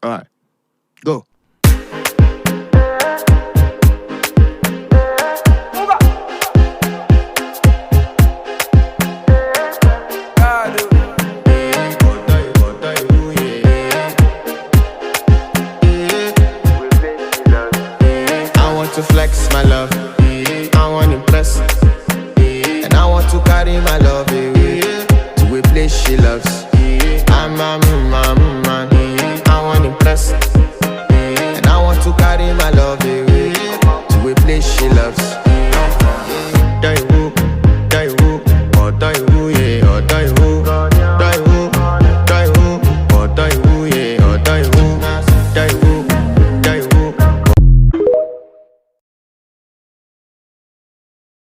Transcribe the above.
Alright, go. To flex my love, I want impress, and I want to carry my love away to a place she loves. I'm a man, I want impress, and I want to carry my love away to a place she loves.